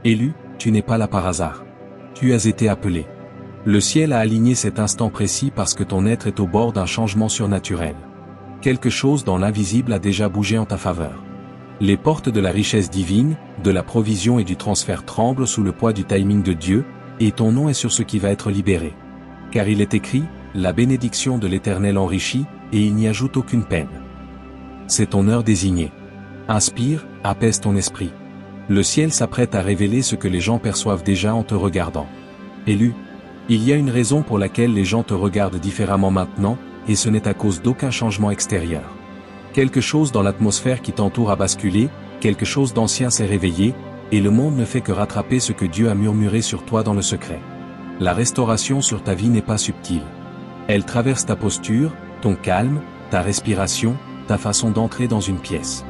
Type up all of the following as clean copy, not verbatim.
Élu, tu n'es pas là par hasard. Tu as été appelé. Le ciel a aligné cet instant précis parce que ton être est au bord d'un changement surnaturel. Quelque chose dans l'invisible a déjà bougé en ta faveur. Les portes de la richesse divine, de la provision et du transfert tremblent sous le poids du timing de Dieu, et ton nom est sur ce qui va être libéré. Car il est écrit, la bénédiction de l'Éternel enrichit, et il n'y ajoute aucune peine. C'est ton heure désignée. Inspire, apaise ton esprit. Le ciel s'apprête à révéler ce que les gens perçoivent déjà en te regardant. Élu, il y a une raison pour laquelle les gens te regardent différemment maintenant, et ce n'est à cause d'aucun changement extérieur. Quelque chose dans l'atmosphère qui t'entoure a basculé, quelque chose d'ancien s'est réveillé, et le monde ne fait que rattraper ce que Dieu a murmuré sur toi dans le secret. La restauration sur ta vie n'est pas subtile. Elle traverse ta posture, ton calme, ta respiration, ta façon d'entrer dans une pièce.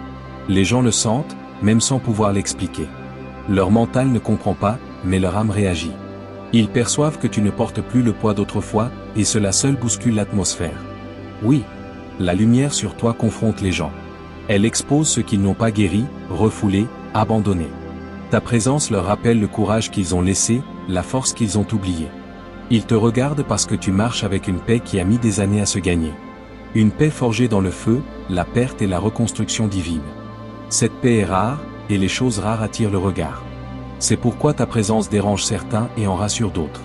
Les gens le sentent, même sans pouvoir l'expliquer. Leur mental ne comprend pas, mais leur âme réagit. Ils perçoivent que tu ne portes plus le poids d'autrefois, et cela seul bouscule l'atmosphère. Oui, la lumière sur toi confronte les gens. Elle expose ceux qui n'ont pas guéri, refoulé, abandonné. Ta présence leur rappelle le courage qu'ils ont laissé, la force qu'ils ont oubliée. Ils te regardent parce que tu marches avec une paix qui a mis des années à se gagner. Une paix forgée dans le feu, la perte et la reconstruction divine. Cette paix est rare, et les choses rares attirent le regard. C'est pourquoi ta présence dérange certains et en rassure d'autres.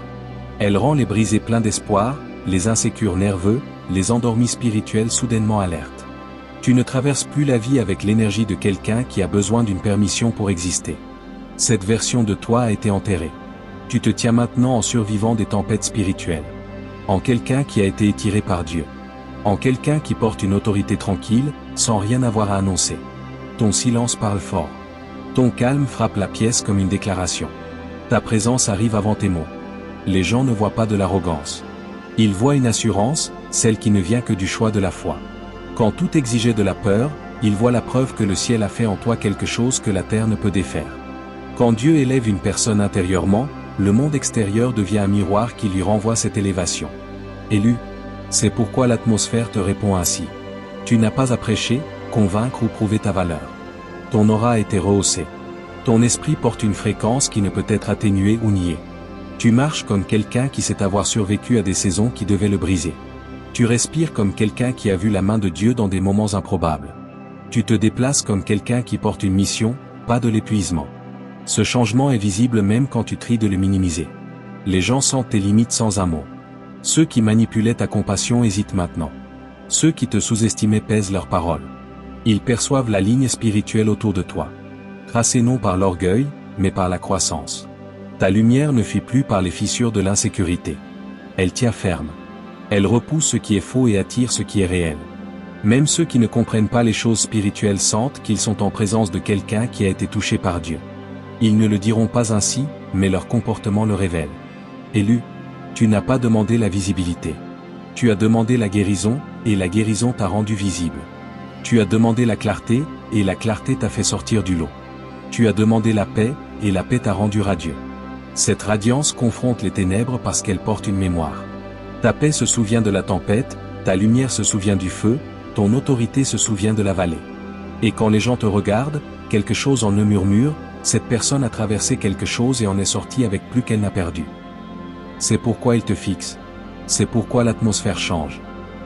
Elle rend les brisés pleins d'espoir, les insécures nerveux, les endormis spirituels soudainement alertes. Tu ne traverses plus la vie avec l'énergie de quelqu'un qui a besoin d'une permission pour exister. Cette version de toi a été enterrée. Tu te tiens maintenant en survivant des tempêtes spirituelles. En quelqu'un qui a été étiré par Dieu. En quelqu'un qui porte une autorité tranquille, sans rien avoir à annoncer. Ton silence parle fort. Ton calme frappe la pièce comme une déclaration. Ta présence arrive avant tes mots. Les gens ne voient pas de l'arrogance. Ils voient une assurance, celle qui ne vient que du choix de la foi. Quand tout exigeait de la peur, ils voient la preuve que le ciel a fait en toi quelque chose que la terre ne peut défaire. Quand Dieu élève une personne intérieurement, le monde extérieur devient un miroir qui lui renvoie cette élévation. Élu, c'est pourquoi l'atmosphère te répond ainsi. Tu n'as pas à prêcher, convaincre ou prouver ta valeur. Ton aura a été rehaussée. Ton esprit porte une fréquence qui ne peut être atténuée ou niée. Tu marches comme quelqu'un qui sait avoir survécu à des saisons qui devaient le briser. Tu respires comme quelqu'un qui a vu la main de Dieu dans des moments improbables. Tu te déplaces comme quelqu'un qui porte une mission, pas de l'épuisement. Ce changement est visible même quand tu tries de le minimiser. Les gens sentent tes limites sans un mot. Ceux qui manipulaient ta compassion hésitent maintenant. Ceux qui te sous-estimaient pèsent leurs paroles. Ils perçoivent la ligne spirituelle autour de toi. Tracée non par l'orgueil, mais par la croissance. Ta lumière ne fuit plus par les fissures de l'insécurité. Elle tient ferme. Elle repousse ce qui est faux et attire ce qui est réel. Même ceux qui ne comprennent pas les choses spirituelles sentent qu'ils sont en présence de quelqu'un qui a été touché par Dieu. Ils ne le diront pas ainsi, mais leur comportement le révèle. Élu, tu n'as pas demandé la visibilité. Tu as demandé la guérison, et la guérison t'a rendu visible. Tu as demandé la clarté, et la clarté t'a fait sortir du lot. Tu as demandé la paix, et la paix t'a rendu radieux. Cette radiance confronte les ténèbres parce qu'elle porte une mémoire. Ta paix se souvient de la tempête, ta lumière se souvient du feu, ton autorité se souvient de la vallée. Et quand les gens te regardent, quelque chose en eux murmure, cette personne a traversé quelque chose et en est sortie avec plus qu'elle n'a perdu. C'est pourquoi il te fixe. C'est pourquoi l'atmosphère change.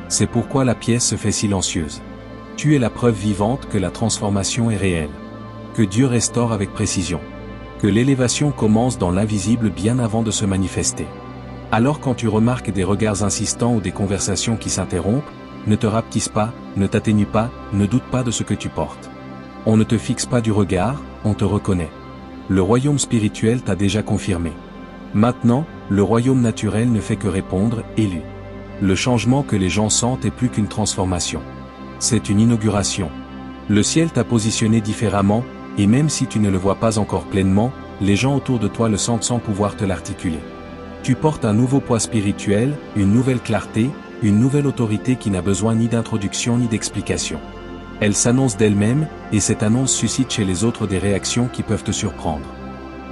C'est pourquoi la pièce se fait silencieuse. Tu es la preuve vivante que la transformation est réelle. Que Dieu restaure avec précision. Que l'élévation commence dans l'invisible bien avant de se manifester. Alors quand tu remarques des regards insistants ou des conversations qui s'interrompent, ne te rapetisse pas, ne t'atténue pas, ne doute pas de ce que tu portes. On ne te fixe pas du regard, on te reconnaît. Le royaume spirituel t'a déjà confirmé. Maintenant, le royaume naturel ne fait que répondre, élu. Le changement que les gens sentent est plus qu'une transformation. C'est une inauguration. Le ciel t'a positionné différemment, et même si tu ne le vois pas encore pleinement, les gens autour de toi le sentent sans pouvoir te l'articuler. Tu portes un nouveau poids spirituel, une nouvelle clarté, une nouvelle autorité qui n'a besoin ni d'introduction ni d'explication. Elle s'annonce d'elle-même, et cette annonce suscite chez les autres des réactions qui peuvent te surprendre.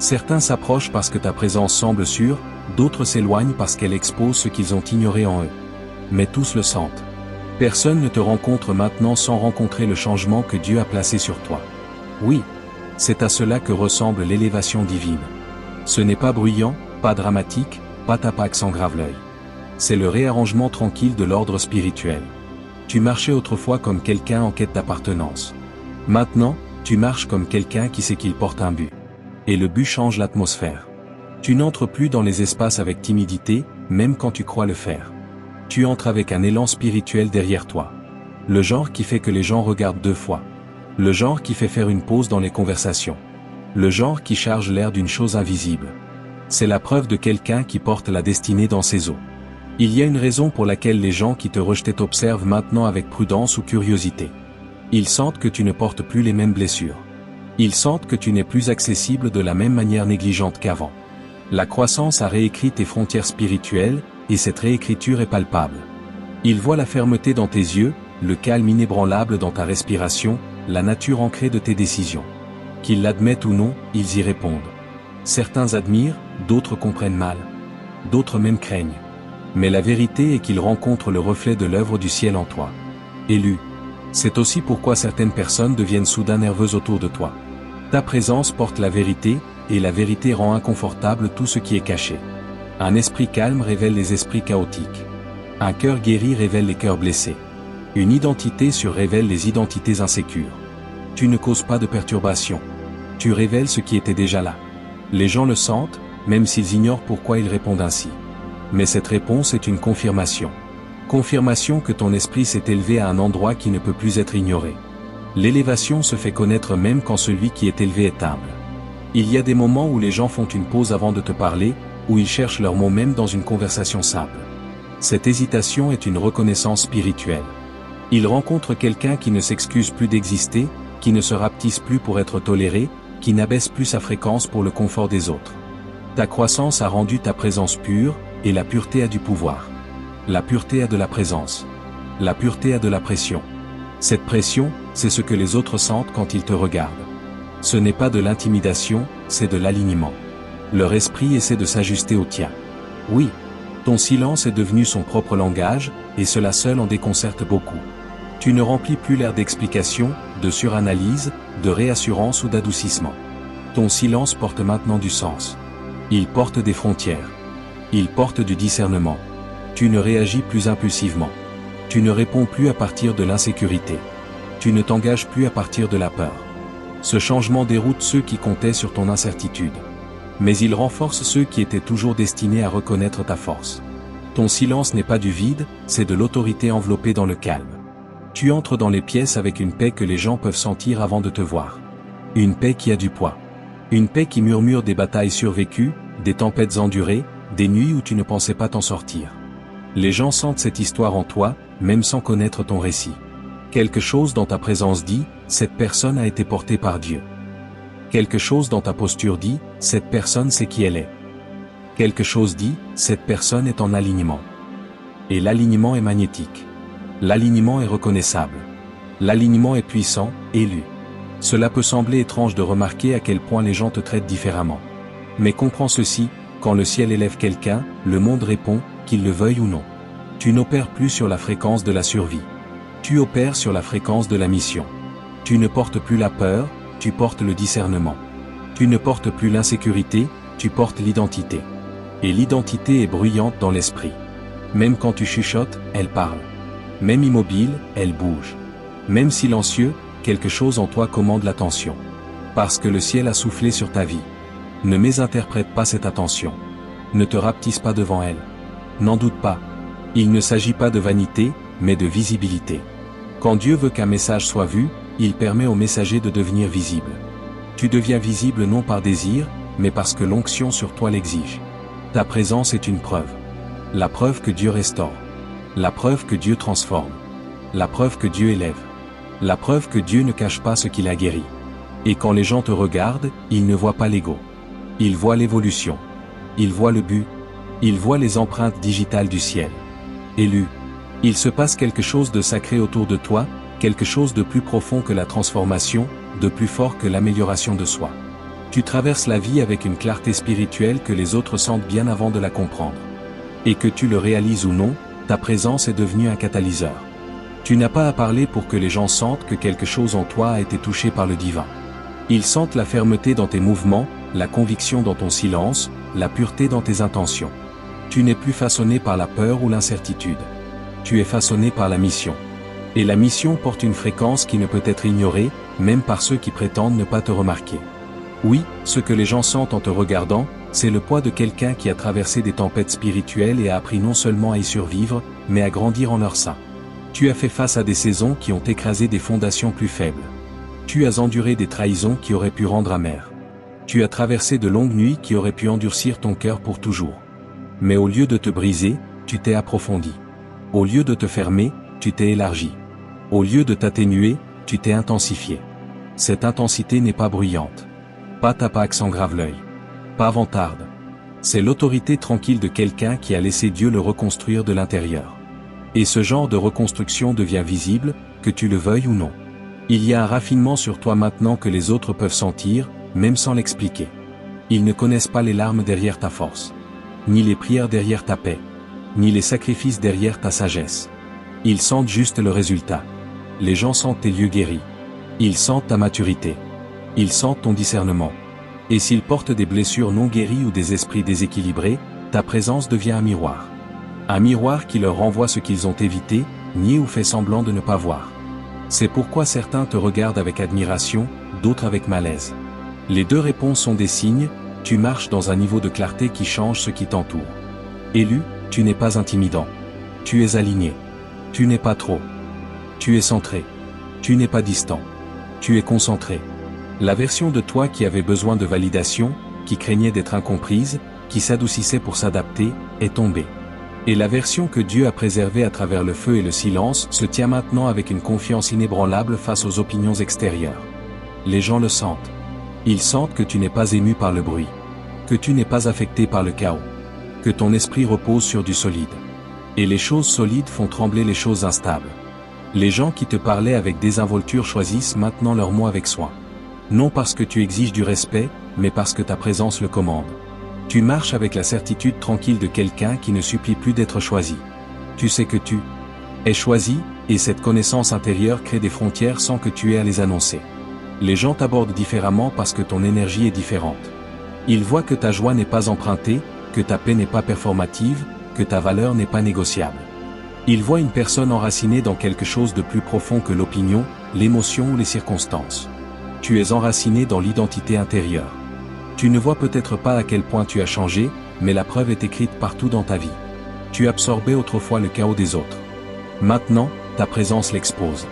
Certains s'approchent parce que ta présence semble sûre, d'autres s'éloignent parce qu'elle expose ce qu'ils ont ignoré en eux. Mais tous le sentent. Personne ne te rencontre maintenant sans rencontrer le changement que Dieu a placé sur toi. Oui, C'est à cela que ressemble l'élévation divine. Ce n'est pas bruyant, pas dramatique, pas tape accent grave l'œil. C'est le réarrangement tranquille de l'ordre spirituel. Tu marchais autrefois comme quelqu'un en quête d'appartenance. Maintenant, tu marches comme quelqu'un qui sait qu'il porte un but. Et le but change l'atmosphère. Tu n'entres plus dans les espaces avec timidité, même quand tu crois le faire. Tu entres avec un élan spirituel derrière toi. Le genre qui fait que les gens regardent 2 fois. Le genre qui fait faire une pause dans les conversations. Le genre qui charge l'air d'une chose invisible. C'est la preuve de quelqu'un qui porte la destinée dans ses os. Il y a une raison pour laquelle les gens qui te rejetaient t'observent maintenant avec prudence ou curiosité. Ils sentent que tu ne portes plus les mêmes blessures. Ils sentent que tu n'es plus accessible de la même manière négligente qu'avant. La croissance a réécrit tes frontières spirituelles, et cette réécriture est palpable. Ils voient la fermeté dans tes yeux, le calme inébranlable dans ta respiration, la nature ancrée de tes décisions. Qu'ils l'admettent ou non, ils y répondent. Certains admirent, d'autres comprennent mal. D'autres même craignent. Mais la vérité est qu'ils rencontrent le reflet de l'œuvre du ciel en toi. Élu. C'est aussi pourquoi certaines personnes deviennent soudain nerveuses autour de toi. Ta présence porte la vérité, et la vérité rend inconfortable tout ce qui est caché. Un esprit calme révèle les esprits chaotiques. Un cœur guéri révèle les cœurs blessés. Une identité sûre révèle les identités insécures. Tu ne causes pas de perturbation. Tu révèles ce qui était déjà là. Les gens le sentent, même s'ils ignorent pourquoi ils répondent ainsi. Mais cette réponse est une confirmation. Confirmation que ton esprit s'est élevé à un endroit qui ne peut plus être ignoré. L'élévation se fait connaître même quand celui qui est élevé est humble. Il y a des moments où les gens font une pause avant de te parler, où ils cherchent leurs mots même dans une conversation simple. Cette hésitation est une reconnaissance spirituelle. Ils rencontrent quelqu'un qui ne s'excuse plus d'exister, qui ne se rapetisse plus pour être toléré, qui n'abaisse plus sa fréquence pour le confort des autres. Ta croissance a rendu ta présence pure, et la pureté a du pouvoir. La pureté a de la présence. La pureté a de la pression. Cette pression, c'est ce que les autres sentent quand ils te regardent. Ce n'est pas de l'intimidation, c'est de l'alignement. Leur esprit essaie de s'ajuster au tien. Oui, ton silence est devenu son propre langage, et cela seul en déconcerte beaucoup. Tu ne remplis plus l'air d'explication, de suranalyse, de réassurance ou d'adoucissement. Ton silence porte maintenant du sens. Il porte des frontières. Il porte du discernement. Tu ne réagis plus impulsivement. Tu ne réponds plus à partir de l'insécurité. Tu ne t'engages plus à partir de la peur. Ce changement déroute ceux qui comptaient sur ton incertitude. Mais il renforce ceux qui étaient toujours destinés à reconnaître ta force. Ton silence n'est pas du vide, c'est de l'autorité enveloppée dans le calme. Tu entres dans les pièces avec une paix que les gens peuvent sentir avant de te voir. Une paix qui a du poids. Une paix qui murmure des batailles survécues, des tempêtes endurées, des nuits où tu ne pensais pas t'en sortir. Les gens sentent cette histoire en toi, même sans connaître ton récit. Quelque chose dans ta présence dit, cette personne a été portée par Dieu. Quelque chose dans ta posture dit, cette personne sait qui elle est. Quelque chose dit, cette personne est en alignement. Et l'alignement est magnétique. L'alignement est reconnaissable. L'alignement est puissant, élu. Cela peut sembler étrange de remarquer à quel point les gens te traitent différemment. Mais comprends ceci, quand le ciel élève quelqu'un, le monde répond, qu'il le veuille ou non. Tu n'opères plus sur la fréquence de la survie. Tu opères sur la fréquence de la mission. Tu ne portes plus la peur, tu portes le discernement. Tu ne portes plus l'insécurité, tu portes l'identité. Et l'identité est bruyante dans l'esprit. Même quand tu chuchotes, elle parle. Même immobile, elle bouge. Même silencieux, quelque chose en toi commande l'attention. Parce que le ciel a soufflé sur ta vie. Ne mésinterprète pas cette attention. Ne te rapetisse pas devant elle. N'en doute pas. Il ne s'agit pas de vanité, mais de visibilité. Quand Dieu veut qu'un message soit vu, il permet au messager de devenir visible. Tu deviens visible non par désir, mais parce que l'onction sur toi l'exige. Ta présence est une preuve. La preuve que Dieu restaure. La preuve que Dieu transforme. La preuve que Dieu élève. La preuve que Dieu ne cache pas ce qu'il a guéri. Et quand les gens te regardent, ils ne voient pas l'ego. Ils voient l'évolution. Ils voient le but. Ils voient les empreintes digitales du ciel. Élu. Il se passe quelque chose de sacré autour de toi, quelque chose de plus profond que la transformation, de plus fort que l'amélioration de soi. Tu traverses la vie avec une clarté spirituelle que les autres sentent bien avant de la comprendre. Et que tu le réalises ou non, ta présence est devenue un catalyseur. Tu n'as pas à parler pour que les gens sentent que quelque chose en toi a été touché par le divin. Ils sentent la fermeté dans tes mouvements, la conviction dans ton silence, la pureté dans tes intentions. Tu n'es plus façonné par la peur ou l'incertitude. Tu es façonné par la mission. Et la mission porte une fréquence qui ne peut être ignorée, même par ceux qui prétendent ne pas te remarquer. Oui, ce que les gens sentent en te regardant, c'est le poids de quelqu'un qui a traversé des tempêtes spirituelles et a appris non seulement à y survivre, mais à grandir en leur sein. Tu as fait face à des saisons qui ont écrasé des fondations plus faibles. Tu as enduré des trahisons qui auraient pu rendre amer. Tu as traversé de longues nuits qui auraient pu endurcir ton cœur pour toujours. Mais au lieu de te briser, tu t'es approfondi. Au lieu de te fermer, tu t'es élargi. Au lieu de t'atténuer, tu t'es intensifié. Cette intensité n'est pas bruyante. Pas tapax en grave-l'œil. Pas vantarde. C'est l'autorité tranquille de quelqu'un qui a laissé Dieu le reconstruire de l'intérieur. Et ce genre de reconstruction devient visible, que tu le veuilles ou non. Il y a un raffinement sur toi maintenant que les autres peuvent sentir, même sans l'expliquer. Ils ne connaissent pas les larmes derrière ta force. Ni les prières derrière ta paix. Ni les sacrifices derrière ta sagesse. Ils sentent juste le résultat. Les gens sentent tes lieux guéris. Ils sentent ta maturité. Ils sentent ton discernement. Et s'ils portent des blessures non guéries ou des esprits déséquilibrés, ta présence devient un miroir. Un miroir qui leur renvoie ce qu'ils ont évité, nié ou fait semblant de ne pas voir. C'est pourquoi certains te regardent avec admiration, d'autres avec malaise. Les deux réponses sont des signes, tu marches dans un niveau de clarté qui change ce qui t'entoure. Élu, tu n'es pas intimidant. Tu es aligné. Tu n'es pas trop. Tu es centré. Tu n'es pas distant. Tu es concentré. La version de toi qui avait besoin de validation, qui craignait d'être incomprise, qui s'adoucissait pour s'adapter, est tombée. Et la version que Dieu a préservée à travers le feu et le silence se tient maintenant avec une confiance inébranlable face aux opinions extérieures. Les gens le sentent. Ils sentent que tu n'es pas ému par le bruit. Que tu n'es pas affecté par le chaos. Que ton esprit repose sur du solide. Et les choses solides font trembler les choses instables. Les gens qui te parlaient avec désinvolture choisissent maintenant leurs mots avec soin. Non parce que tu exiges du respect, mais parce que ta présence le commande. Tu marches avec la certitude tranquille de quelqu'un qui ne supplie plus d'être choisi. Tu sais que tu es choisi, et cette connaissance intérieure crée des frontières sans que tu aies à les annoncer. Les gens t'abordent différemment parce que ton énergie est différente. Ils voient que ta joie n'est pas empruntée, que ta paix n'est pas performative, que ta valeur n'est pas négociable. Ils voient une personne enracinée dans quelque chose de plus profond que l'opinion, l'émotion ou les circonstances. Tu es enraciné dans l'identité intérieure. Tu ne vois peut-être pas à quel point tu as changé, mais la preuve est écrite partout dans ta vie. Tu absorbais autrefois le chaos des autres. Maintenant, ta présence l'expose.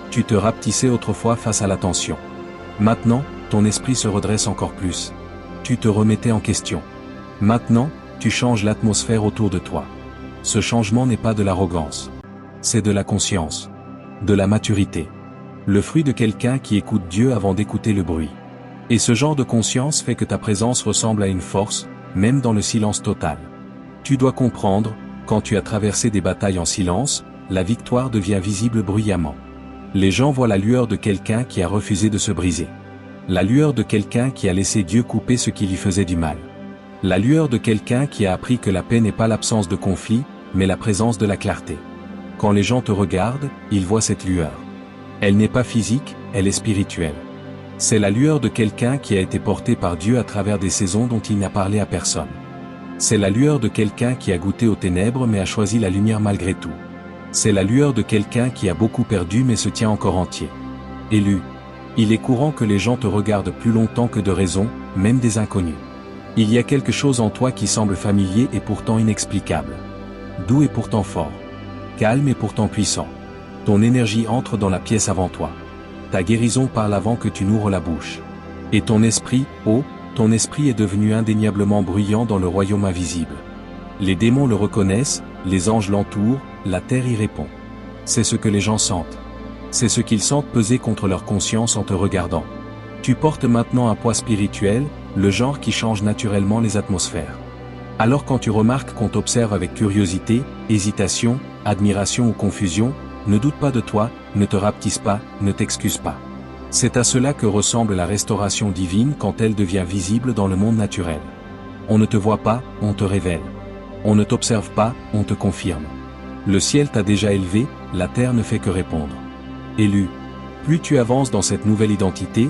Tu te rapetissais autrefois face à l'attention. Maintenant, ton esprit se redresse encore plus. Tu te remettais en question. Maintenant, tu changes l'atmosphère autour de toi. Ce changement n'est pas de l'arrogance. C'est de la conscience. De la maturité. Le fruit de quelqu'un qui écoute Dieu avant d'écouter le bruit. Et ce genre de conscience fait que ta présence ressemble à une force, même dans le silence total. Tu dois comprendre, quand tu as traversé des batailles en silence, la victoire devient visible bruyamment. Les gens voient la lueur de quelqu'un qui a refusé de se briser. La lueur de quelqu'un qui a laissé Dieu couper ce qui lui faisait du mal. La lueur de quelqu'un qui a appris que la paix n'est pas l'absence de conflit, mais la présence de la clarté. Quand les gens te regardent, ils voient cette lueur. Elle n'est pas physique, elle est spirituelle. C'est la lueur de quelqu'un qui a été porté par Dieu à travers des saisons dont il n'a parlé à personne. C'est la lueur de quelqu'un qui a goûté aux ténèbres mais a choisi la lumière malgré tout. C'est la lueur de quelqu'un qui a beaucoup perdu mais se tient encore entier. Élu. Il est courant que les gens te regardent plus longtemps que de raison, même des inconnus. Il y a quelque chose en toi qui semble familier et pourtant inexplicable. Doux et pourtant fort. Calme et pourtant puissant. Ton énergie entre dans la pièce avant toi. Ta guérison parle avant que tu n'ouvres la bouche. Et ton esprit, ton esprit est devenu indéniablement bruyant dans le royaume invisible. Les démons le reconnaissent, les anges l'entourent, la terre y répond. C'est ce que les gens sentent. C'est ce qu'ils sentent peser contre leur conscience en te regardant. Tu portes maintenant un poids spirituel, le genre qui change naturellement les atmosphères. Alors quand tu remarques qu'on t'observe avec curiosité, hésitation, admiration ou confusion, ne doute pas de toi, ne te rapetisse pas, ne t'excuse pas. C'est à cela que ressemble la restauration divine quand elle devient visible dans le monde naturel. On ne te voit pas, on te révèle. On ne t'observe pas, on te confirme. Le ciel t'a déjà élevé, la terre ne fait que répondre. Élu. Plus tu avances dans cette nouvelle identité,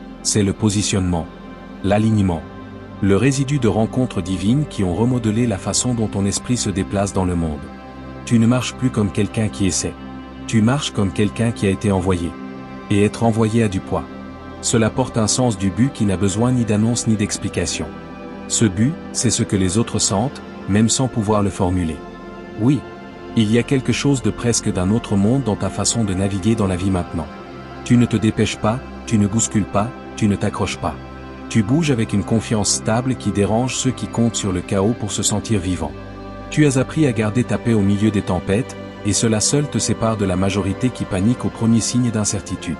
C'est le positionnement, l'alignement, le résidu de rencontres divines qui ont remodelé la façon dont ton esprit se déplace dans le monde. Tu ne marches plus comme quelqu'un qui essaie. Tu marches comme quelqu'un qui a été envoyé. Et être envoyé a du poids. Cela porte un sens du but qui n'a besoin ni d'annonce ni d'explication. Ce but, c'est ce que les autres sentent, même sans pouvoir le formuler. Oui, il y a quelque chose de presque d'un autre monde dans ta façon de naviguer dans la vie maintenant. Tu ne te dépêches pas, tu ne bouscules pas, tu ne t'accroches pas. Tu bouges avec une confiance stable qui dérange ceux qui comptent sur le chaos pour se sentir vivant. Tu as appris à garder ta paix au milieu des tempêtes, et cela seul te sépare de la majorité qui panique au premier signe d'incertitude.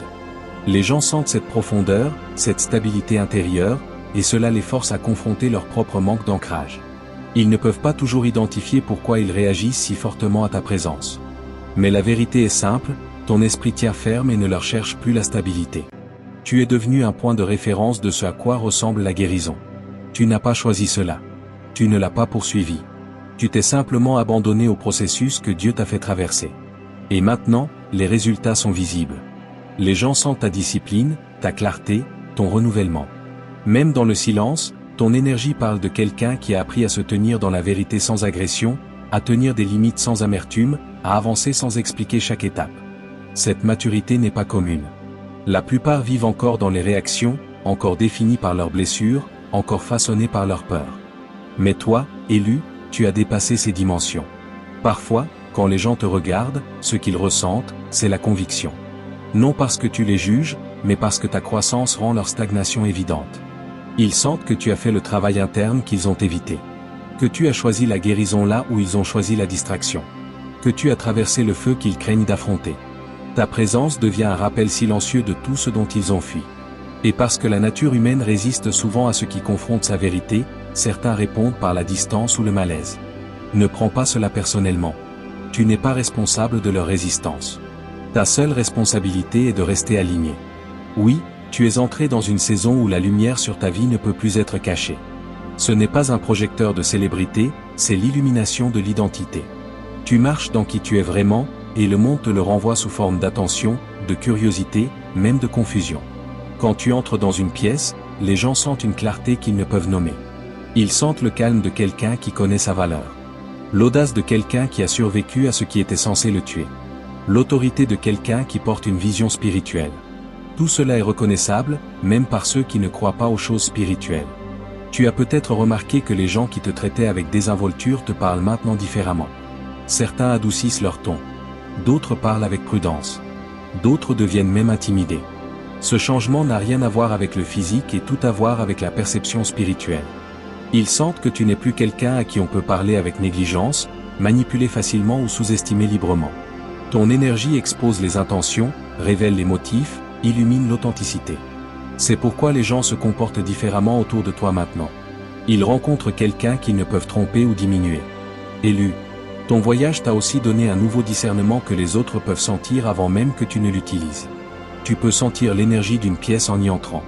Les gens sentent cette profondeur, cette stabilité intérieure, et cela les force à confronter leur propre manque d'ancrage. Ils ne peuvent pas toujours identifier pourquoi ils réagissent si fortement à ta présence. Mais la vérité est simple, ton esprit tient ferme et ne leur cherche plus la stabilité. Tu es devenu un point de référence de ce à quoi ressemble la guérison. Tu n'as pas choisi cela. Tu ne l'as pas poursuivi. Tu t'es simplement abandonné au processus que Dieu t'a fait traverser. Et maintenant, les résultats sont visibles. Les gens sentent ta discipline, ta clarté, ton renouvellement. Même dans le silence, ton énergie parle de quelqu'un qui a appris à se tenir dans la vérité sans agression, à tenir des limites sans amertume, à avancer sans expliquer chaque étape. Cette maturité n'est pas commune. La plupart vivent encore dans les réactions, encore définies par leurs blessures, encore façonnées par leurs peurs. Mais toi, élu, tu as dépassé ces dimensions. Parfois, quand les gens te regardent, ce qu'ils ressentent, c'est la conviction. Non parce que tu les juges, mais parce que ta croissance rend leur stagnation évidente. Ils sentent que tu as fait le travail interne qu'ils ont évité. Que tu as choisi la guérison là où ils ont choisi la distraction. Que tu as traversé le feu qu'ils craignent d'affronter. Ta présence devient un rappel silencieux de tout ce dont ils ont fui. Et parce que la nature humaine résiste souvent à ce qui confronte sa vérité, certains répondent par la distance ou le malaise. Ne prends pas cela personnellement. Tu n'es pas responsable de leur résistance. Ta seule responsabilité est de rester aligné. Oui, tu es entré dans une saison où la lumière sur ta vie ne peut plus être cachée. Ce n'est pas un projecteur de célébrité, c'est l'illumination de l'identité. Tu marches dans qui tu es vraiment, et le monde te le renvoie sous forme d'attention, de curiosité, même de confusion. Quand tu entres dans une pièce, les gens sentent une clarté qu'ils ne peuvent nommer. Ils sentent le calme de quelqu'un qui connaît sa valeur. L'audace de quelqu'un qui a survécu à ce qui était censé le tuer. L'autorité de quelqu'un qui porte une vision spirituelle. Tout cela est reconnaissable, même par ceux qui ne croient pas aux choses spirituelles. Tu as peut-être remarqué que les gens qui te traitaient avec désinvolture te parlent maintenant différemment. Certains adoucissent leur ton. D'autres parlent avec prudence. D'autres deviennent même intimidés. Ce changement n'a rien à voir avec le physique et tout à voir avec la perception spirituelle. Ils sentent que tu n'es plus quelqu'un à qui on peut parler avec négligence, manipuler facilement ou sous-estimer librement. Ton énergie expose les intentions, révèle les motifs, illumine l'authenticité. C'est pourquoi les gens se comportent différemment autour de toi maintenant. Ils rencontrent quelqu'un qu'ils ne peuvent tromper ou diminuer. Élu. Ton voyage t'a aussi donné un nouveau discernement que les autres peuvent sentir avant même que tu ne l'utilises. Tu peux sentir l'énergie d'une pièce en y entrant.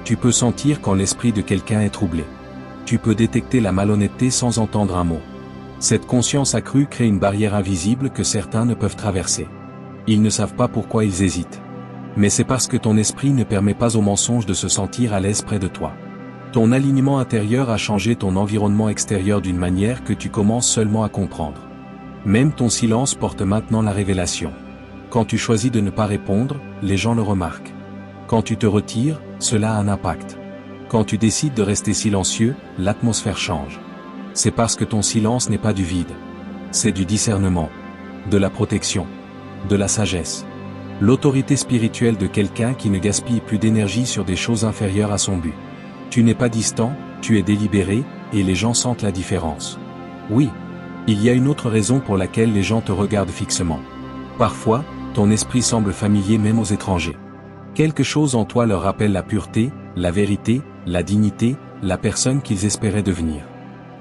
Tu peux sentir quand l'esprit de quelqu'un est troublé. Tu peux détecter la malhonnêteté sans entendre un mot. Cette conscience accrue crée une barrière invisible que certains ne peuvent traverser. Ils ne savent pas pourquoi ils hésitent. Mais c'est parce que ton esprit ne permet pas au mensonge de se sentir à l'aise près de toi. Ton alignement intérieur a changé ton environnement extérieur d'une manière que tu commences seulement à comprendre. Même ton silence porte maintenant la révélation. Quand tu choisis de ne pas répondre, les gens le remarquent. Quand tu te retires, cela a un impact. Quand tu décides de rester silencieux, l'atmosphère change. C'est parce que ton silence n'est pas du vide. C'est du discernement, de la protection, de la sagesse. L'autorité spirituelle de quelqu'un qui ne gaspille plus d'énergie sur des choses inférieures à son but. Tu n'es pas distant, tu es délibéré, et les gens sentent la différence. Oui, il y a une autre raison pour laquelle les gens te regardent fixement. Parfois, ton esprit semble familier même aux étrangers. Quelque chose en toi leur rappelle la pureté, la vérité, la dignité, la personne qu'ils espéraient devenir.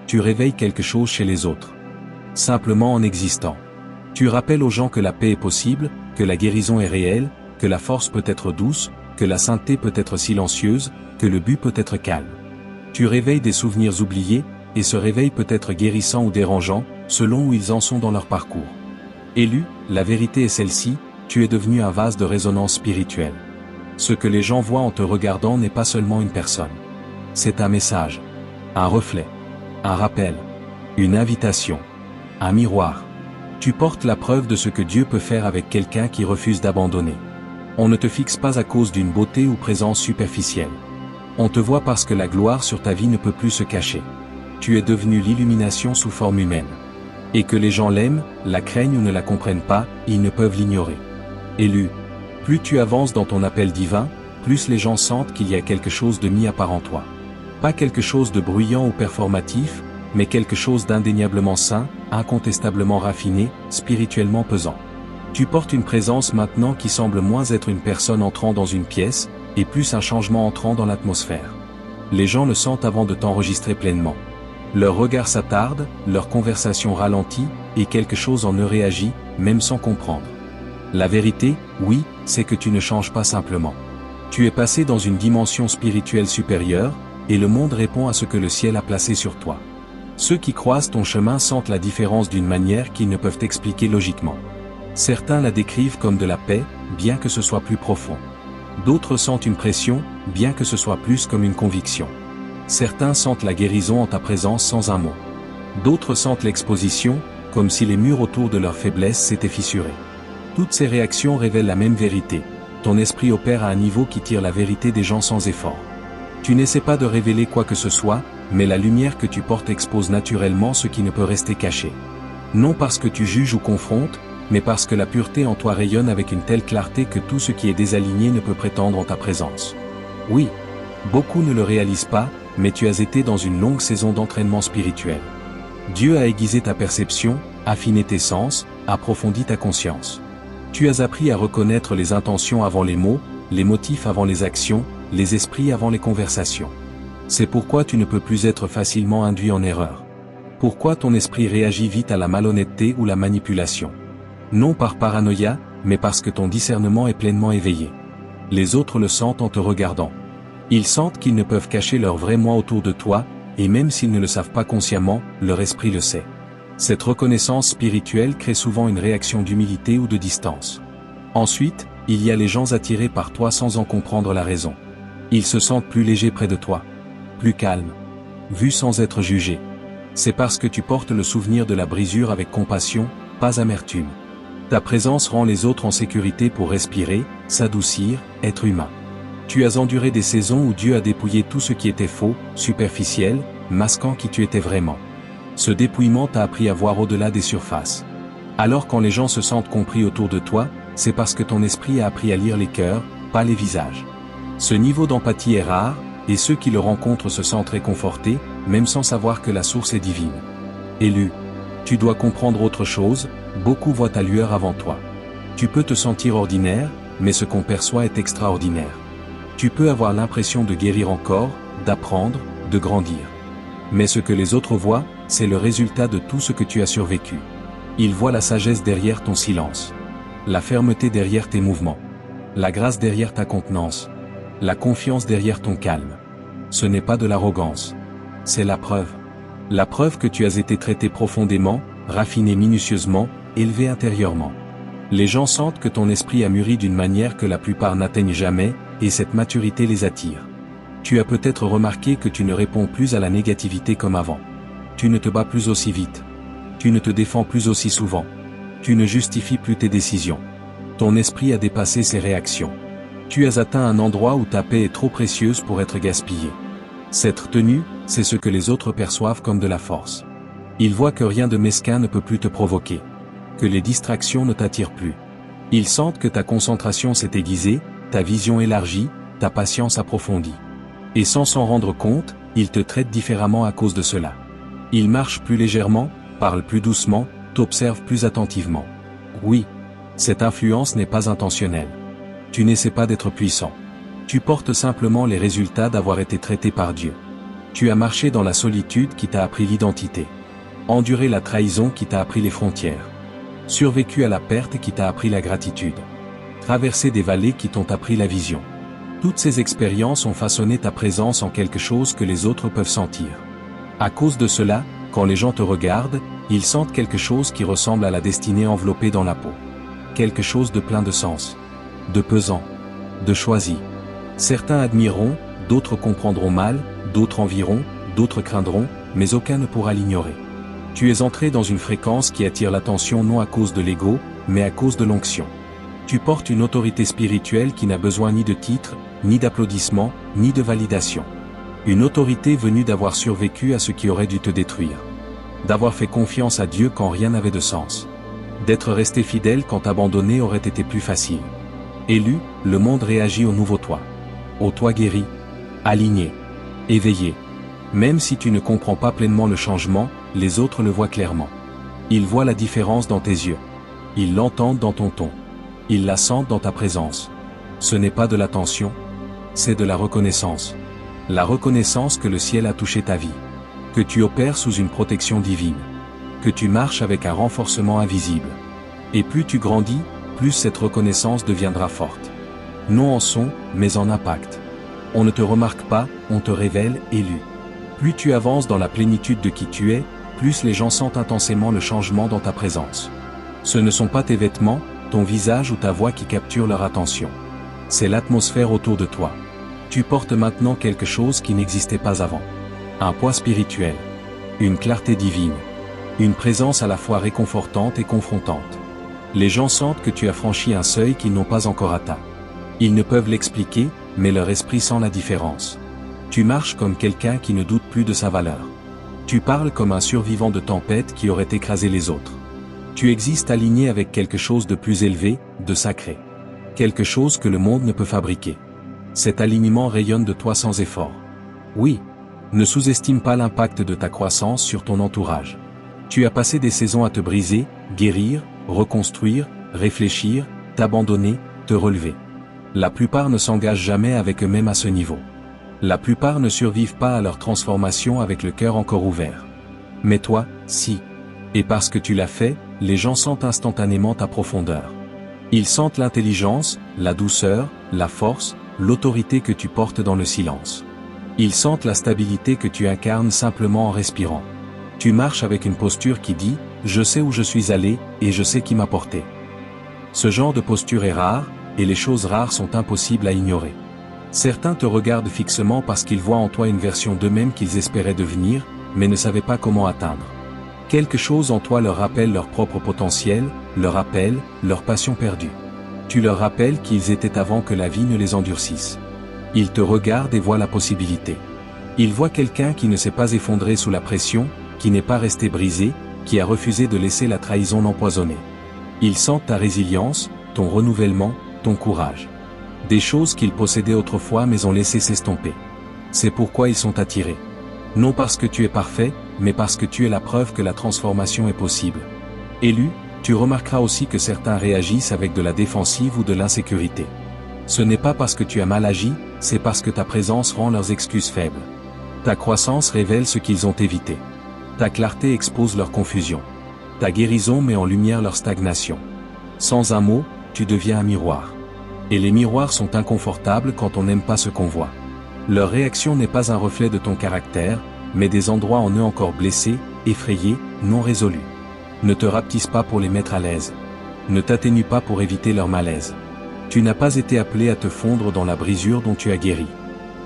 Tu réveilles quelque chose chez les autres. Simplement en existant. Tu rappelles aux gens que la paix est possible, que la guérison est réelle, que la force peut être douce, que la sainteté peut être silencieuse, que le but peut être calme. Tu réveilles des souvenirs oubliés, et ce réveil peut être guérissant ou dérangeant, selon où ils en sont dans leur parcours. Élu, la vérité est celle-ci, tu es devenu un vase de résonance spirituelle. Ce que les gens voient en te regardant n'est pas seulement une personne. C'est un message, un reflet, un rappel, une invitation, un miroir. Tu portes la preuve de ce que Dieu peut faire avec quelqu'un qui refuse d'abandonner. On ne te fixe pas à cause d'une beauté ou présence superficielle. On te voit parce que la gloire sur ta vie ne peut plus se cacher. Tu es devenu l'illumination sous forme humaine. Et que les gens l'aiment, la craignent ou ne la comprennent pas, ils ne peuvent l'ignorer. Élu. Plus tu avances dans ton appel divin, plus les gens sentent qu'il y a quelque chose de mis à part en toi. Pas quelque chose de bruyant ou performatif, mais quelque chose d'indéniablement sain, incontestablement raffiné, spirituellement pesant. Tu portes une présence maintenant qui semble moins être une personne entrant dans une pièce, et plus un changement entrant dans l'atmosphère. Les gens le sentent avant de t'enregistrer pleinement. Leur regard s'attarde, leur conversation ralentit, et quelque chose en eux réagit, même sans comprendre. La vérité, oui, c'est que tu ne changes pas simplement. Tu es passé dans une dimension spirituelle supérieure, et le monde répond à ce que le ciel a placé sur toi. Ceux qui croisent ton chemin sentent la différence d'une manière qu'ils ne peuvent expliquer logiquement. Certains la décrivent comme de la paix, bien que ce soit plus profond. D'autres sentent une pression, bien que ce soit plus comme une conviction. Certains sentent la guérison en ta présence sans un mot. D'autres sentent l'exposition, comme si les murs autour de leur faiblesse s'étaient fissurés. Toutes ces réactions révèlent la même vérité. Ton esprit opère à un niveau qui tire la vérité des gens sans effort. Tu n'essaies pas de révéler quoi que ce soit, mais la lumière que tu portes expose naturellement ce qui ne peut rester caché. Non parce que tu juges ou confrontes, mais parce que la pureté en toi rayonne avec une telle clarté que tout ce qui est désaligné ne peut prétendre en ta présence. Oui, beaucoup ne le réalisent pas, mais tu as été dans une longue saison d'entraînement spirituel. Dieu a aiguisé ta perception, affiné tes sens, approfondi ta conscience. Tu as appris à reconnaître les intentions avant les mots, les motifs avant les actions, les esprits avant les conversations. C'est pourquoi tu ne peux plus être facilement induit en erreur. Pourquoi ton esprit réagit vite à la malhonnêteté ou la manipulation. Non par paranoïa, mais parce que ton discernement est pleinement éveillé. Les autres le sentent en te regardant. Ils sentent qu'ils ne peuvent cacher leur vrai moi autour de toi, et même s'ils ne le savent pas consciemment, leur esprit le sait. Cette reconnaissance spirituelle crée souvent une réaction d'humilité ou de distance. Ensuite, il y a les gens attirés par toi sans en comprendre la raison. Ils se sentent plus légers près de toi, plus calmes, vus sans être jugés. C'est parce que tu portes le souvenir de la brisure avec compassion, pas amertume. Ta présence rend les autres en sécurité pour respirer, s'adoucir, être humain. Tu as enduré des saisons où Dieu a dépouillé tout ce qui était faux, superficiel, masquant qui tu étais vraiment. Ce dépouillement t'a appris à voir au-delà des surfaces. Alors quand les gens se sentent compris autour de toi, c'est parce que ton esprit a appris à lire les cœurs, pas les visages. Ce niveau d'empathie est rare, et ceux qui le rencontrent se sentent réconfortés, même sans savoir que la source est divine. Élu. Tu dois comprendre autre chose, beaucoup voient ta lueur avant toi. Tu peux te sentir ordinaire, mais ce qu'on perçoit est extraordinaire. Tu peux avoir l'impression de guérir encore, d'apprendre, de grandir. Mais ce que les autres voient, c'est le résultat de tout ce que tu as survécu. Ils voient la sagesse derrière ton silence, la fermeté derrière tes mouvements, la grâce derrière ta contenance, la confiance derrière ton calme. Ce n'est pas de l'arrogance. C'est la preuve. La preuve que tu as été traité profondément, raffiné minutieusement, élevé intérieurement. Les gens sentent que ton esprit a mûri d'une manière que la plupart n'atteignent jamais, et cette maturité les attire. Tu as peut-être remarqué que tu ne réponds plus à la négativité comme avant. Tu ne te bats plus aussi vite. Tu ne te défends plus aussi souvent. Tu ne justifies plus tes décisions. Ton esprit a dépassé ses réactions. Tu as atteint un endroit où ta paix est trop précieuse pour être gaspillée. Cette tenue, c'est ce que les autres perçoivent comme de la force. Ils voient que rien de mesquin ne peut plus te provoquer. Que les distractions ne t'attirent plus. Ils sentent que ta concentration s'est aiguisée, ta vision élargie, ta patience approfondie. Et sans s'en rendre compte, ils te traitent différemment à cause de cela. Ils marchent plus légèrement, parlent plus doucement, t'observent plus attentivement. Oui, cette influence n'est pas intentionnelle. Tu n'essaies pas d'être puissant. Tu portes simplement les résultats d'avoir été traité par Dieu. Tu as marché dans la solitude qui t'a appris l'identité. Enduré la trahison qui t'a appris les frontières. Survécu à la perte qui t'a appris la gratitude. Traversé des vallées qui t'ont appris la vision. Toutes ces expériences ont façonné ta présence en quelque chose que les autres peuvent sentir. À cause de cela, quand les gens te regardent, ils sentent quelque chose qui ressemble à la destinée enveloppée dans la peau. Quelque chose de plein de sens. De pesant. de choisi. Certains admireront, d'autres comprendront mal, d'autres envieront, d'autres craindront, mais aucun ne pourra l'ignorer. Tu es entré dans une fréquence qui attire l'attention non à cause de l'ego, mais à cause de l'onction. Tu portes une autorité spirituelle qui n'a besoin ni de titre, ni d'applaudissements, ni de validation. Une autorité venue d'avoir survécu à ce qui aurait dû te détruire. D'avoir fait confiance à Dieu quand rien n'avait de sens. D'être resté fidèle quand abandonner aurait été plus facile. Élu, le monde réagit au nouveau toi. Au toi guéri, aligné, éveillé. Même si tu ne comprends pas pleinement le changement, les autres le voient clairement. Ils voient la différence dans tes yeux. Ils l'entendent dans ton ton. Ils la sentent dans ta présence. Ce n'est pas de l'attention, c'est de la reconnaissance. La reconnaissance que le ciel a touché ta vie. Que tu opères sous une protection divine. Que tu marches avec un renforcement invisible. Et plus tu grandis, plus cette reconnaissance deviendra forte. Non en son, mais en impact. On ne te remarque pas, on te révèle, élu. Plus tu avances dans la plénitude de qui tu es, plus les gens sentent intensément le changement dans ta présence. Ce ne sont pas tes vêtements, ton visage ou ta voix qui capturent leur attention. C'est l'atmosphère autour de toi. Tu portes maintenant quelque chose qui n'existait pas avant. Un poids spirituel. Une clarté divine. Une présence à la fois réconfortante et confrontante. Les gens sentent que tu as franchi un seuil qu'ils n'ont pas encore atteint. Ils ne peuvent l'expliquer, mais leur esprit sent la différence. Tu marches comme quelqu'un qui ne doute plus de sa valeur. Tu parles comme un survivant de tempête qui aurait écrasé les autres. Tu existes aligné avec quelque chose de plus élevé, de sacré. Quelque chose que le monde ne peut fabriquer. Cet alignement rayonne de toi sans effort. Oui. Ne sous-estime pas l'impact de ta croissance sur ton entourage. Tu as passé des saisons à te briser, guérir, reconstruire, réfléchir, t'abandonner, te relever. La plupart ne s'engagent jamais avec eux-mêmes à ce niveau. La plupart ne survivent pas à leur transformation avec le cœur encore ouvert. Mais toi, si. Et parce que tu l'as fait, les gens sentent instantanément ta profondeur. Ils sentent l'intelligence, la douceur, la force, l'autorité que tu portes dans le silence. Ils sentent la stabilité que tu incarnes simplement en respirant. Tu marches avec une posture qui dit « Je sais où je suis allé, et je sais qui m'a porté ». Ce genre de posture est rare, et les choses rares sont impossibles à ignorer. Certains te regardent fixement parce qu'ils voient en toi une version d'eux-mêmes qu'ils espéraient devenir, mais ne savaient pas comment atteindre. Quelque chose en toi leur rappelle leur propre potentiel, leur appel, leur passion perdue. Tu leur rappelles qu'ils étaient avant que la vie ne les endurcisse. Ils te regardent et voient la possibilité. Ils voient quelqu'un qui ne s'est pas effondré sous la pression, qui n'est pas resté brisé, qui a refusé de laisser la trahison l'empoisonner. Ils sentent ta résilience, ton renouvellement, ton courage. Des choses qu'ils possédaient autrefois mais ont laissé s'estomper. C'est pourquoi ils sont attirés. Non parce que tu es parfait, mais parce que tu es la preuve que la transformation est possible. Élu, tu remarqueras aussi que certains réagissent avec de la défensive ou de l'insécurité. Ce n'est pas parce que tu as mal agi, c'est parce que ta présence rend leurs excuses faibles. Ta croissance révèle ce qu'ils ont évité. Ta clarté expose leur confusion. Ta guérison met en lumière leur stagnation. Sans un mot, tu deviens un miroir. Et les miroirs sont inconfortables quand on n'aime pas ce qu'on voit. Leur réaction n'est pas un reflet de ton caractère, mais des endroits en eux encore blessés, effrayés, non résolus. Ne te rapetisse pas pour les mettre à l'aise. Ne t'atténue pas pour éviter leur malaise. Tu n'as pas été appelé à te fondre dans la brisure dont tu as guéri.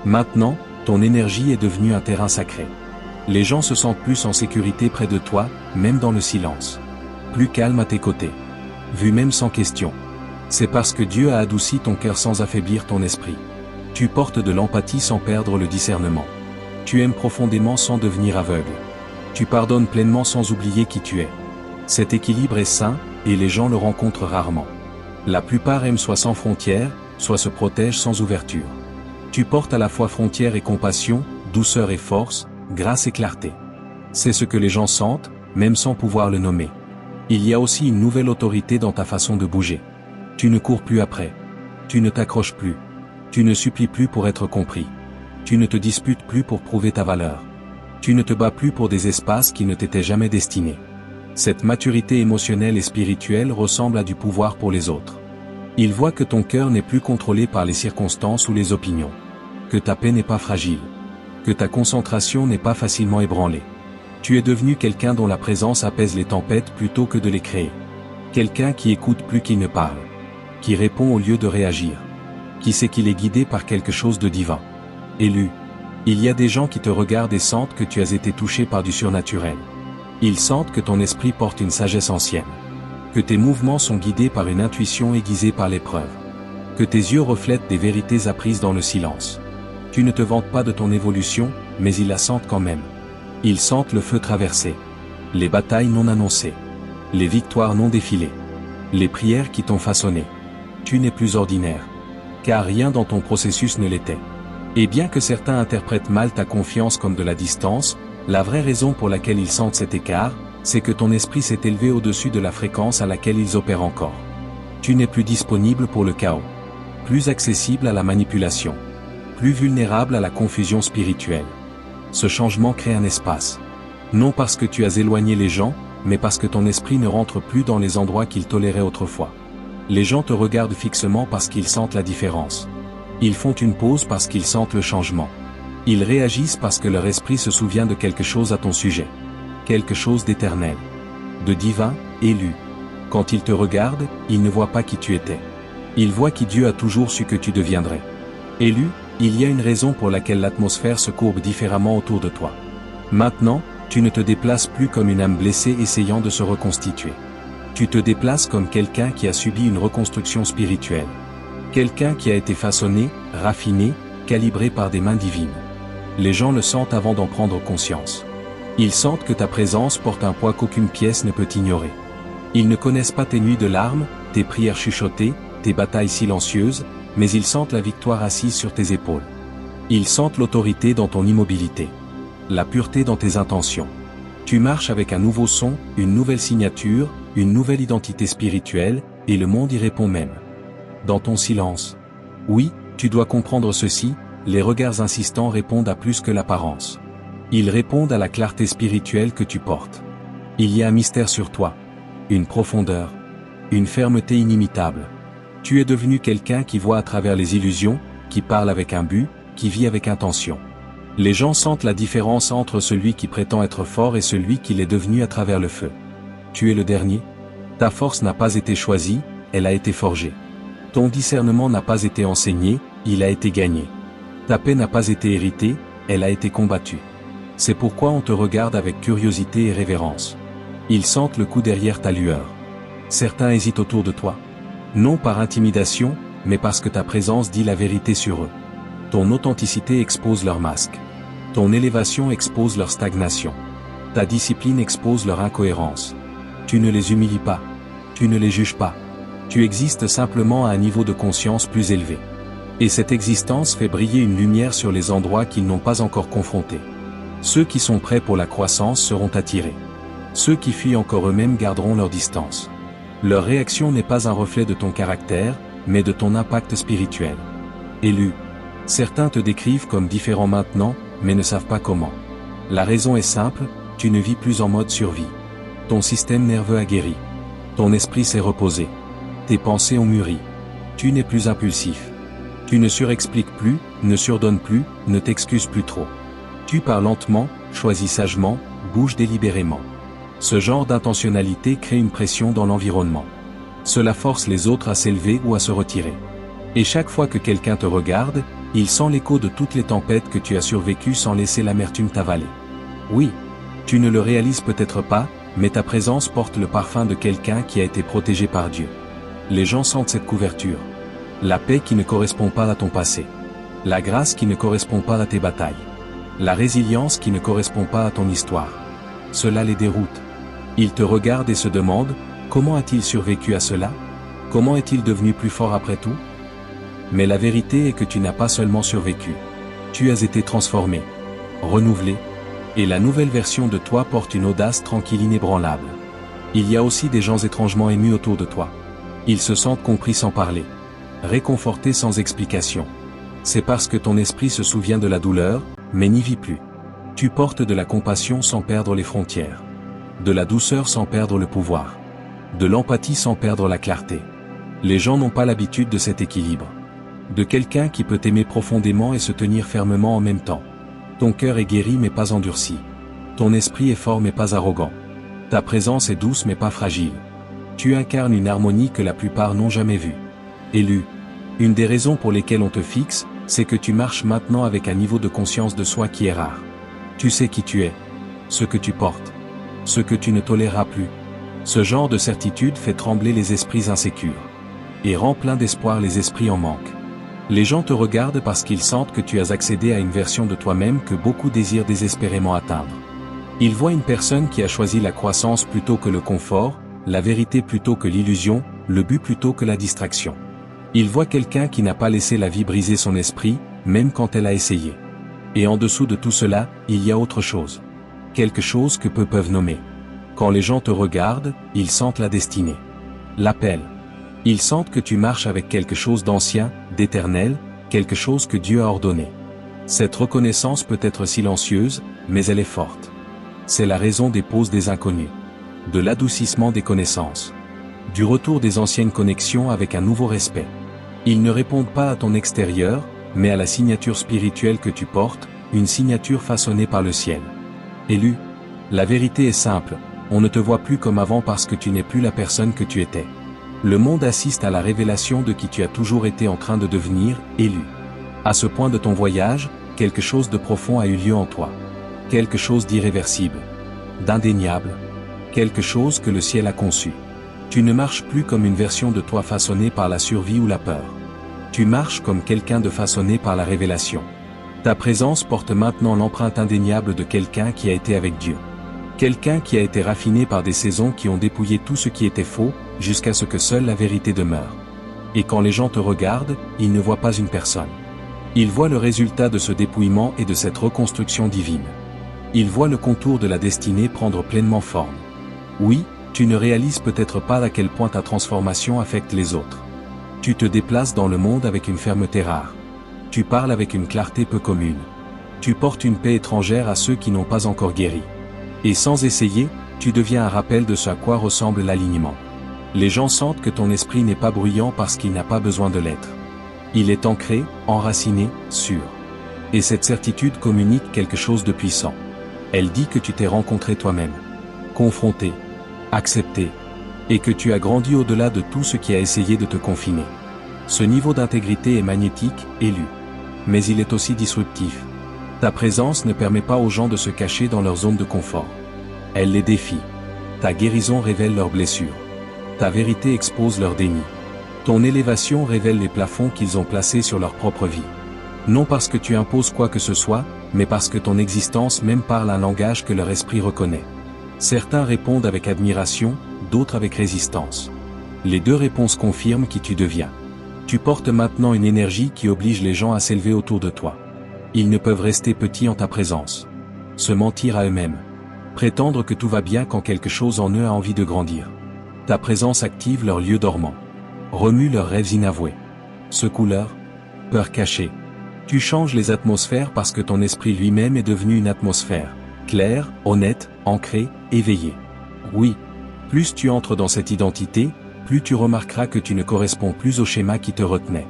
Maintenant, ton énergie est devenue un terrain sacré. Les gens se sentent plus en sécurité près de toi, même dans le silence. Plus calme à tes côtés. Vu même sans question. C'est parce que Dieu a adouci ton cœur sans affaiblir ton esprit. Tu portes de l'empathie sans perdre le discernement. Tu aimes profondément sans devenir aveugle. Tu pardonnes pleinement sans oublier qui tu es. Cet équilibre est sain, et les gens le rencontrent rarement. La plupart aiment soit sans frontières, soit se protègent sans ouverture. Tu portes à la fois frontières et compassion, douceur et force, grâce et clarté. C'est ce que les gens sentent, même sans pouvoir le nommer. Il y a aussi une nouvelle autorité dans ta façon de bouger. Tu ne cours plus après. Tu ne t'accroches plus. Tu ne supplies plus pour être compris. Tu ne te disputes plus pour prouver ta valeur. Tu ne te bats plus pour des espaces qui ne t'étaient jamais destinés. Cette maturité émotionnelle et spirituelle ressemble à du pouvoir pour les autres. Ils voient que ton cœur n'est plus contrôlé par les circonstances ou les opinions. Que ta paix n'est pas fragile. Que ta concentration n'est pas facilement ébranlée. Tu es devenu quelqu'un dont la présence apaise les tempêtes plutôt que de les créer. Quelqu'un qui écoute plus qu'il ne parle. Qui répond au lieu de réagir. Qui sait qu'il est guidé par quelque chose de divin? Élu. Il y a des gens qui te regardent et sentent que tu as été touché par du surnaturel. Ils sentent que ton esprit porte une sagesse ancienne. Que tes mouvements sont guidés par une intuition aiguisée par l'épreuve. Que tes yeux reflètent des vérités apprises dans le silence. Tu ne te vantes pas de ton évolution, mais ils la sentent quand même. Ils sentent le feu traversé. Les batailles non annoncées. Les victoires non défilées. Les prières qui t'ont façonné. Tu n'es plus ordinaire. Car rien dans ton processus ne l'était. Et bien que certains interprètent mal ta confiance comme de la distance, la vraie raison pour laquelle ils sentent cet écart, c'est que ton esprit s'est élevé au-dessus de la fréquence à laquelle ils opèrent encore. Tu n'es plus disponible pour le chaos. Plus accessible à la manipulation. Plus vulnérable à la confusion spirituelle. Ce changement crée un espace. Non parce que tu as éloigné les gens, mais parce que ton esprit ne rentre plus dans les endroits qu'il tolérait autrefois. Les gens te regardent fixement parce qu'ils sentent la différence. Ils font une pause parce qu'ils sentent le changement. Ils réagissent parce que leur esprit se souvient de quelque chose à ton sujet. Quelque chose d'éternel. De divin, élu. Quand ils te regardent, ils ne voient pas qui tu étais. Ils voient qui Dieu a toujours su que tu deviendrais. Élu, il y a une raison pour laquelle l'atmosphère se courbe différemment autour de toi. Maintenant, tu ne te déplaces plus comme une âme blessée essayant de se reconstituer. Tu te déplaces comme quelqu'un qui a subi une reconstruction spirituelle. Quelqu'un qui a été façonné, raffiné, calibré par des mains divines. Les gens le sentent avant d'en prendre conscience. Ils sentent que ta présence porte un poids qu'aucune pièce ne peut ignorer. Ils ne connaissent pas tes nuits de larmes, tes prières chuchotées, tes batailles silencieuses, mais ils sentent la victoire assise sur tes épaules. Ils sentent l'autorité dans ton immobilité. La pureté dans tes intentions. Tu marches avec un nouveau son, une nouvelle signature, une nouvelle identité spirituelle, et le monde y répond même. Dans ton silence. Oui, tu dois comprendre ceci, les regards insistants répondent à plus que l'apparence. Ils répondent à la clarté spirituelle que tu portes. Il y a un mystère sur toi. Une profondeur. Une fermeté inimitable. Tu es devenu quelqu'un qui voit à travers les illusions, qui parle avec un but, qui vit avec intention. Les gens sentent la différence entre celui qui prétend être fort et celui qui l'est devenu à travers le feu. Tu es le dernier. Ta force n'a pas été choisie, elle a été forgée. Ton discernement n'a pas été enseigné, il a été gagné. Ta paix n'a pas été héritée, elle a été combattue. C'est pourquoi on te regarde avec curiosité et révérence. Ils sentent le coup derrière ta lueur. Certains hésitent autour de toi. Non par intimidation, mais parce que ta présence dit la vérité sur eux. Ton authenticité expose leur masque. Ton élévation expose leur stagnation. Ta discipline expose leur incohérence. Tu ne les humilies pas. Tu ne les juges pas. Tu existes simplement à un niveau de conscience plus élevé. Et cette existence fait briller une lumière sur les endroits qu'ils n'ont pas encore confrontés. Ceux qui sont prêts pour la croissance seront attirés. Ceux qui fuient encore eux-mêmes garderont leur distance. Leur réaction n'est pas un reflet de ton caractère, mais de ton impact spirituel. Élu. Certains te décrivent comme différent maintenant, mais ne savent pas comment. La raison est simple, tu ne vis plus en mode survie. Ton système nerveux a guéri. Ton esprit s'est reposé. Tes pensées ont mûri. Tu n'es plus impulsif. Tu ne surexpliques plus, ne surdonnes plus, ne t'excuses plus trop. Tu pars lentement, choisis sagement, bouge délibérément. Ce genre d'intentionnalité crée une pression dans l'environnement. Cela force les autres à s'élever ou à se retirer. Et chaque fois que quelqu'un te regarde, il sent l'écho de toutes les tempêtes que tu as survécues sans laisser l'amertume t'avaler. Oui, tu ne le réalises peut-être pas, mais ta présence porte le parfum de quelqu'un qui a été protégé par Dieu. Les gens sentent cette couverture. La paix qui ne correspond pas à ton passé. La grâce qui ne correspond pas à tes batailles. La résilience qui ne correspond pas à ton histoire. Cela les déroute. Ils te regardent et se demandent, comment a-t-il survécu à cela? Comment est-il devenu plus fort après tout? Mais la vérité est que tu n'as pas seulement survécu. Tu as été transformé, renouvelé, et la nouvelle version de toi porte une audace tranquille inébranlable. Il y a aussi des gens étrangement émus autour de toi. Ils se sentent compris sans parler, réconfortés sans explication. C'est parce que ton esprit se souvient de la douleur, mais n'y vit plus. Tu portes de la compassion sans perdre les frontières. De la douceur sans perdre le pouvoir. De l'empathie sans perdre la clarté. Les gens n'ont pas l'habitude de cet équilibre. De quelqu'un qui peut aimer profondément et se tenir fermement en même temps. Ton cœur est guéri mais pas endurci. Ton esprit est fort mais pas arrogant. Ta présence est douce mais pas fragile. Tu incarnes une harmonie que la plupart n'ont jamais vue. Élu. Une des raisons pour lesquelles on te fixe, c'est que tu marches maintenant avec un niveau de conscience de soi qui est rare. Tu sais qui tu es, ce que tu portes, ce que tu ne toléreras plus. Ce genre de certitude fait trembler les esprits insécures et rend plein d'espoir les esprits en manque. Les gens te regardent parce qu'ils sentent que tu as accédé à une version de toi-même que beaucoup désirent désespérément atteindre. Ils voient une personne qui a choisi la croissance plutôt que le confort, la vérité plutôt que l'illusion, le but plutôt que la distraction. Ils voient quelqu'un qui n'a pas laissé la vie briser son esprit, même quand elle a essayé. Et en dessous de tout cela, il y a autre chose. Quelque chose que peu peuvent nommer. Quand les gens te regardent, ils sentent la destinée. L'appel. Ils sentent que tu marches avec quelque chose d'ancien, d'éternel, quelque chose que Dieu a ordonné. Cette reconnaissance peut être silencieuse, mais elle est forte. C'est la raison des pauses des inconnus. De l'adoucissement des connaissances. Du retour des anciennes connexions avec un nouveau respect. Ils ne répondent pas à ton extérieur, mais à la signature spirituelle que tu portes, une signature façonnée par le ciel. Élu. La vérité est simple, on ne te voit plus comme avant parce que tu n'es plus la personne que tu étais. Le monde assiste à la révélation de qui tu as toujours été en train de devenir, élu. À ce point de ton voyage, quelque chose de profond a eu lieu en toi. Quelque chose d'irréversible. D'indéniable. Quelque chose que le ciel a conçu. Tu ne marches plus comme une version de toi façonnée par la survie ou la peur. Tu marches comme quelqu'un de façonné par la révélation. Ta présence porte maintenant l'empreinte indéniable de quelqu'un qui a été avec Dieu. Quelqu'un qui a été raffiné par des saisons qui ont dépouillé tout ce qui était faux, jusqu'à ce que seule la vérité demeure. Et quand les gens te regardent, ils ne voient pas une personne. Ils voient le résultat de ce dépouillement et de cette reconstruction divine. Ils voient le contour de la destinée prendre pleinement forme. Oui, tu ne réalises peut-être pas à quel point ta transformation affecte les autres. Tu te déplaces dans le monde avec une fermeté rare. Tu parles avec une clarté peu commune. Tu portes une paix étrangère à ceux qui n'ont pas encore guéri. Et sans essayer, tu deviens un rappel de ce à quoi ressemble l'alignement. Les gens sentent que ton esprit n'est pas bruyant parce qu'il n'a pas besoin de l'être. Il est ancré, enraciné, sûr. Et cette certitude communique quelque chose de puissant. Elle dit que tu t'es rencontré toi-même. Confronté. Accepté. Et que tu as grandi au-delà de tout ce qui a essayé de te confiner. Ce niveau d'intégrité est magnétique, élu. Mais il est aussi disruptif. Ta présence ne permet pas aux gens de se cacher dans leur zone de confort. Elle les défie. Ta guérison révèle leurs blessures. Ta vérité expose leur déni. Ton élévation révèle les plafonds qu'ils ont placés sur leur propre vie. Non parce que tu imposes quoi que ce soit, mais parce que ton existence même parle un langage que leur esprit reconnaît. Certains répondent avec admiration, d'autres avec résistance. Les deux réponses confirment qui tu deviens. Tu portes maintenant une énergie qui oblige les gens à s'élever autour de toi. Ils ne peuvent rester petits en ta présence. Se mentir à eux-mêmes. Prétendre que tout va bien quand quelque chose en eux a envie de grandir. Ta présence active leurs lieux dormants. Remue leurs rêves inavoués. Secoue leurs peurs cachées. Tu changes les atmosphères parce que ton esprit lui-même est devenu une atmosphère. Claire, honnête, ancrée, éveillée. Oui. Plus tu entres dans cette identité, plus tu remarqueras que tu ne corresponds plus au schéma qui te retenait.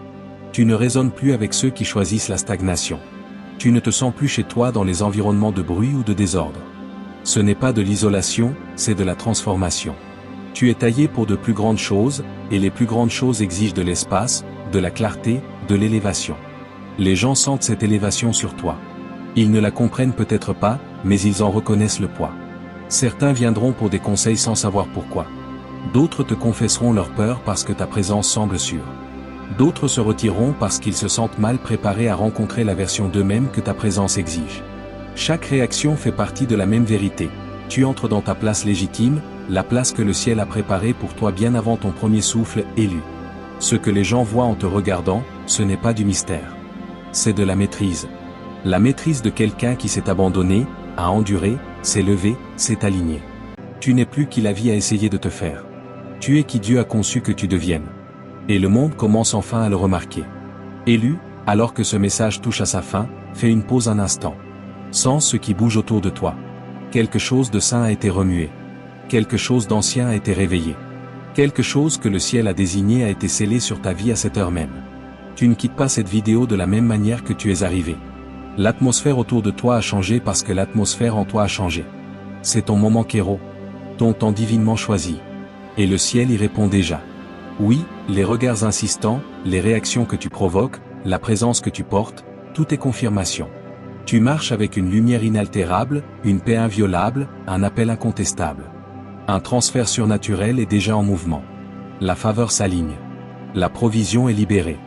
Tu ne résonnes plus avec ceux qui choisissent la stagnation. Tu ne te sens plus chez toi dans les environnements de bruit ou de désordre. Ce n'est pas de l'isolation, c'est de la transformation. Tu es taillé pour de plus grandes choses, et les plus grandes choses exigent de l'espace, de la clarté, de l'élévation. Les gens sentent cette élévation sur toi. Ils ne la comprennent peut-être pas, mais ils en reconnaissent le poids. Certains viendront pour des conseils sans savoir pourquoi. D'autres te confesseront leur peur parce que ta présence semble sûre. D'autres se retireront parce qu'ils se sentent mal préparés à rencontrer la version d'eux-mêmes que ta présence exige. Chaque réaction fait partie de la même vérité. Tu entres dans ta place légitime, la place que le ciel a préparée pour toi bien avant ton premier souffle, élu. Ce que les gens voient en te regardant, ce n'est pas du mystère. C'est de la maîtrise. La maîtrise de quelqu'un qui s'est abandonné, a enduré, s'est levé, s'est aligné. Tu n'es plus qui la vie a essayé de te faire. Tu es qui Dieu a conçu que tu deviennes. Et le monde commence enfin à le remarquer. Élu, alors que ce message touche à sa fin, fais une pause un instant. Sens ce qui bouge autour de toi. Quelque chose de sain a été remué. Quelque chose d'ancien a été réveillé. Quelque chose que le ciel a désigné a été scellé sur ta vie à cette heure même. Tu ne quittes pas cette vidéo de la même manière que tu es arrivé. L'atmosphère autour de toi a changé parce que l'atmosphère en toi a changé. C'est ton moment kéro. Ton temps divinement choisi. Et le ciel y répond déjà. Oui, Les regards insistants, les réactions que tu provoques, la présence que tu portes, tout est confirmation. Tu marches avec une lumière inaltérable, une paix inviolable, un appel incontestable. Un transfert surnaturel est déjà en mouvement. La faveur s'aligne. La provision est libérée.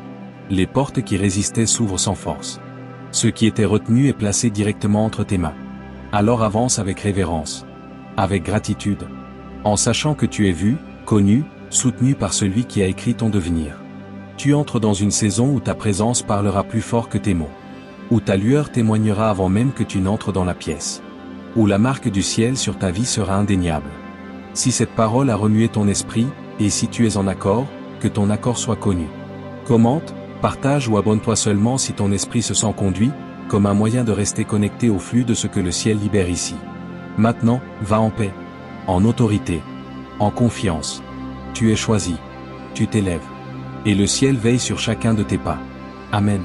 Les portes qui résistaient s'ouvrent sans force. Ce qui était retenu est placé directement entre tes mains. Alors avance avec révérence. Avec gratitude. En sachant que tu es vu, connu, soutenu par celui qui a écrit ton devenir. Tu entres dans une saison où ta présence parlera plus fort que tes mots. Où ta lueur témoignera avant même que tu n'entres dans la pièce. Où la marque du ciel sur ta vie sera indéniable. Si cette parole a remué ton esprit, et si tu es en accord, que ton accord soit connu. Commente, partage ou abonne-toi seulement si ton esprit se sent conduit, comme un moyen de rester connecté au flux de ce que le ciel libère ici. Maintenant, va en paix. En autorité. En confiance. Tu es choisi. Tu t'élèves. Et le ciel veille sur chacun de tes pas. Amen.